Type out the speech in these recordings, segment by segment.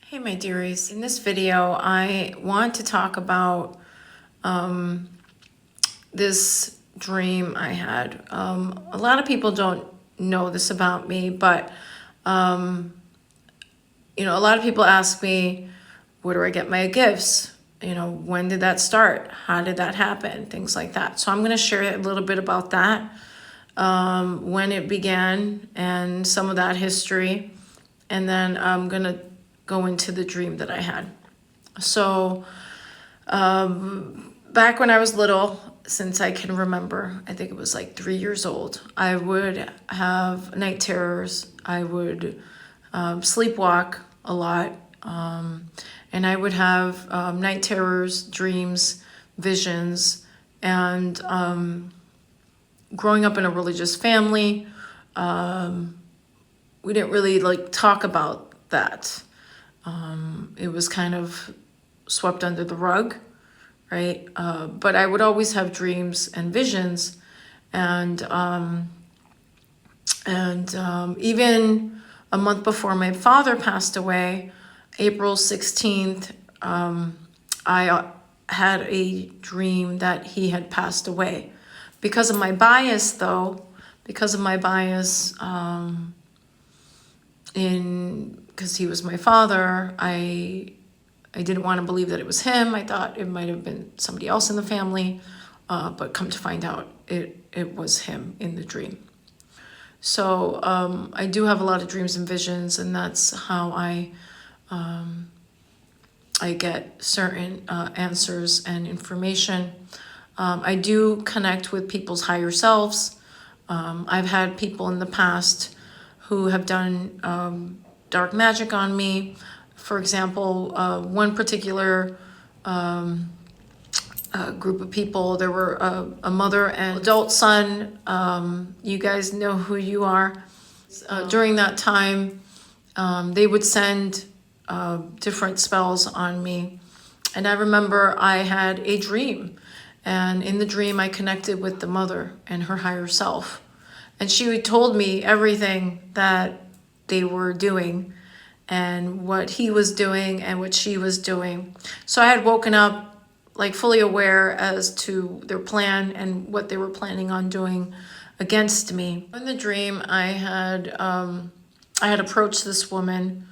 Hey my dearies, in this video I want to talk about this dream I had. A lot of people don't know this about me, but a lot of people ask me, where do I get my gifts? When did that start? How did that happen? Things like that. So I'm going to share a little bit about that, when it began and some of that history. And then I'm going to go into the dream that I had. So back when I was little, since I can remember, I think it was like 3 years old, I would have night terrors. I would sleepwalk a lot. And I would have night terrors, dreams, visions. And growing up in a religious family, we didn't really talk about that. It was kind of swept under the rug, right? But I would always have dreams and visions, and even a month before my father passed away, April 16th, I had a dream that he had passed away. Because of my bias, though, because he was my father, I didn't want to believe that it was him. I thought it might have been somebody else in the family, but come to find out, it was him in the dream. So I do have a lot of dreams and visions, and that's how I get certain answers and information. I do connect with people's higher selves. I've had people in the past who have done dark magic on me. For example, one particular group of people, there were a mother and adult son. You guys know who you are. During that time, they would send different spells on me. And I remember I had a dream. And in the dream, I connected with the mother and her higher self. And she told me everything that they were doing and what he was doing and what she was doing. So I had woken up fully aware as to their plan and what they were planning on doing against me. In the dream, I had approached this woman,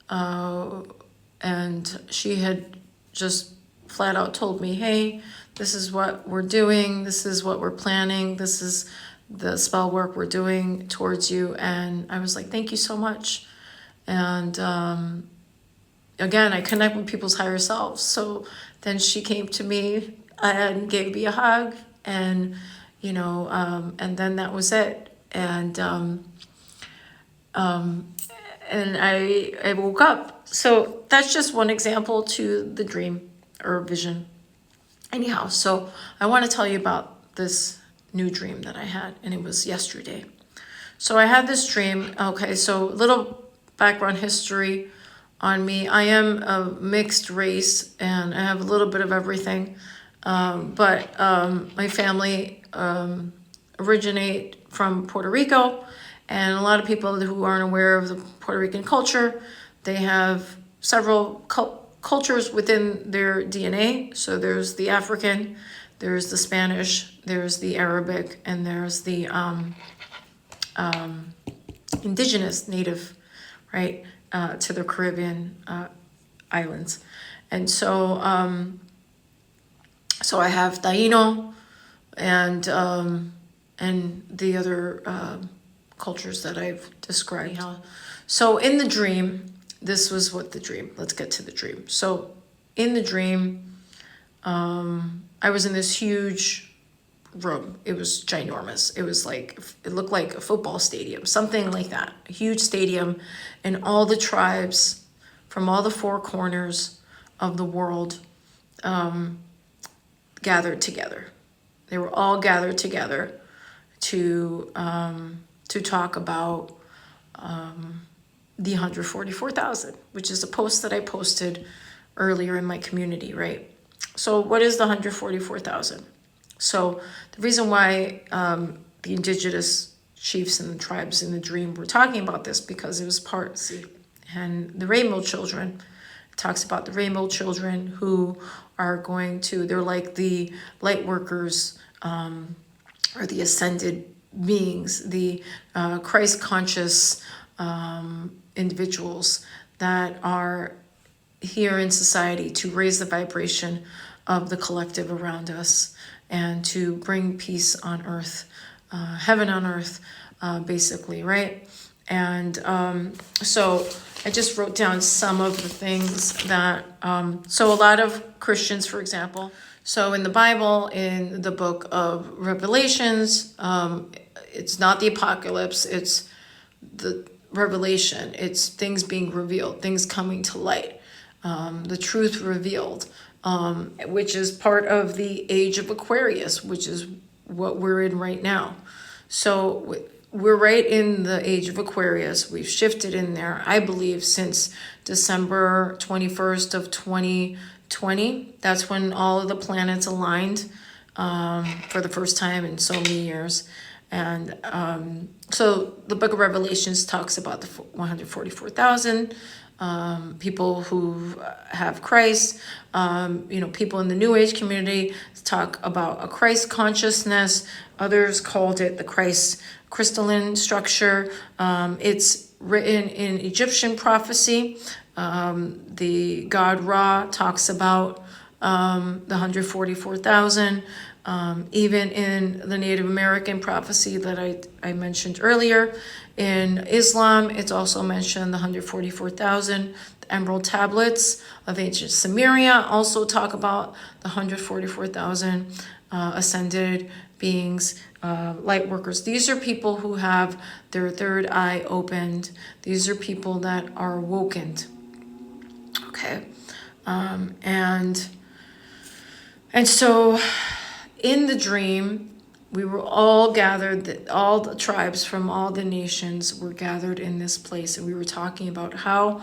and she had just flat out told me, hey, this is what we're doing, this is what we're planning, this is the spell work we're doing towards you. And I was like, thank you so much. And again, I connect with people's higher selves. So then she came to me and gave me a hug, and and then that was it. And I woke up. So that's just one example to the dream or vision. Anyhow, so I want to tell you about this new dream that I had, and it was yesterday. So I had this dream. Okay, so little background history on me. I am a mixed race, and I have a little bit of everything. But my family originate from Puerto Rico, and a lot of people who aren't aware of the Puerto Rican culture, they have several cultures within their DNA. So there's the African, there's the Spanish, there's the Arabic, and there's the indigenous native, right, to the Caribbean islands. And so so I have Taino and the other cultures that I've described. So in the dream, this was what the dream, let's get to the dream. So in the dream, I was in this huge room. It was ginormous. It was it looked like a football stadium, something like that, a huge stadium, and all the tribes from all the four corners of the world gathered together. They were all gathered together to talk about the 144,000, which is a post that I posted earlier in my community, right? So what is the 144,000? So the reason why the indigenous chiefs and the tribes in the dream were talking about this, because it was part, and the rainbow children, talks about the rainbow children who are going to, they're like the light workers, or the ascended beings, the Christ conscious individuals that are here in society to raise the vibration of the collective around us and to bring peace on earth, heaven on earth, basically, right? And so I just wrote down some of the things that, so a lot of Christians, for example, so in the Bible, in the book of Revelations, it's not the apocalypse, it's the revelation. It's things being revealed, things coming to light, the truth revealed, which is part of the age of Aquarius, which is what we're in right now. So we're right in the age of Aquarius. We've shifted in there, I believe, since December 21st of 2020. That's when all of the planets aligned for the first time in so many years. And so the book of Revelations talks about the 144,000 people who have Christ. People in the New Age community talk about a Christ consciousness. Others called it the Christ crystalline structure. It's written in Egyptian prophecy. The god Ra talks about the 144,000. Even in the Native American prophecy that I mentioned earlier. In Islam, it's also mentioned the 144,000. The Emerald Tablets of ancient Samaria also talk about the 144,000 ascended beings, light workers. These are people who have their third eye opened. These are people that are awakened. Okay. And so in the dream, we were all gathered, all the tribes from all the nations were gathered in this place. And we were talking about how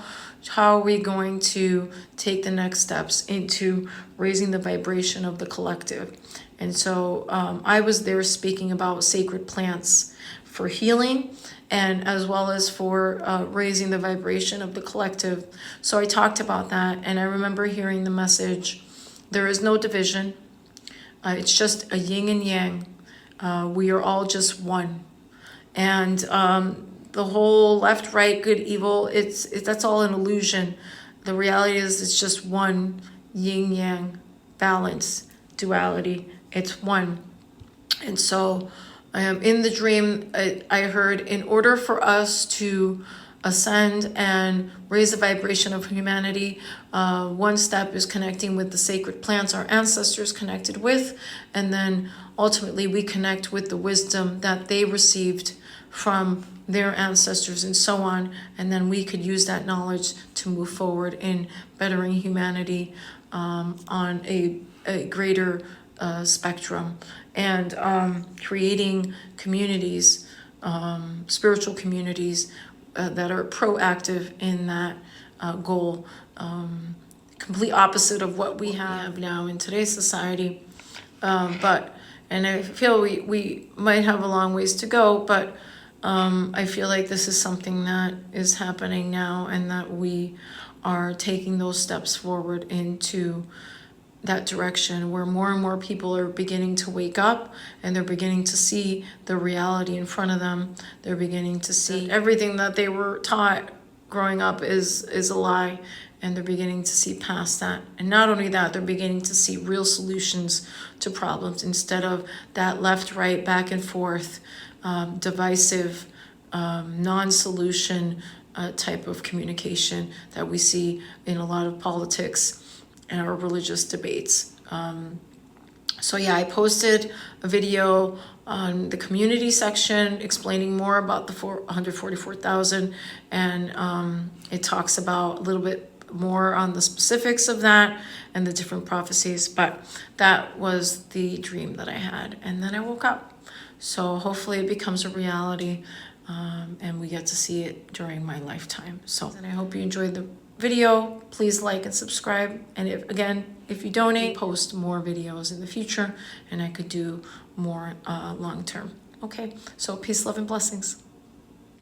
are we going to take the next steps into raising the vibration of the collective. And so I was there speaking about sacred plants for healing and as well as for raising the vibration of the collective. So I talked about that. And I remember hearing the message, there is no division. It's just a yin and yang. We are all just one. And the whole left, right, good, evil, that's all an illusion. The reality is it's just one yin yang balance, duality. It's one. And so in the dream, I heard in order for us to ascend and raise the vibration of humanity, one step is connecting with the sacred plants our ancestors connected with, and then ultimately we connect with the wisdom that they received from their ancestors and so on, and then we could use that knowledge to move forward in bettering humanity on a greater spectrum, and creating communities, spiritual communities that are proactive in that goal. Complete opposite of what we have now in today's society. And I feel we might have a long ways to go, but I feel like this is something that is happening now, and that we are taking those steps forward into that direction where more and more people are beginning to wake up, and they're beginning to see the reality in front of them. They're beginning to see everything that they were taught growing up is a lie, and they're beginning to see past that. And not only that, they're beginning to see real solutions to problems instead of that left, right, back and forth, divisive, non-solution type of communication that we see in a lot of politics and our religious debates. So yeah, I posted a video on the community section explaining more about the 144,000, and it talks about a little bit more on the specifics of that and the different prophecies, but that was the dream that I had, and then I woke up. So hopefully it becomes a reality, and we get to see it during my lifetime. So, and I hope you enjoyed the video. Please like and subscribe, and if you donate, post more videos in the future, and I could do more long term. Okay, so peace, love, and blessings.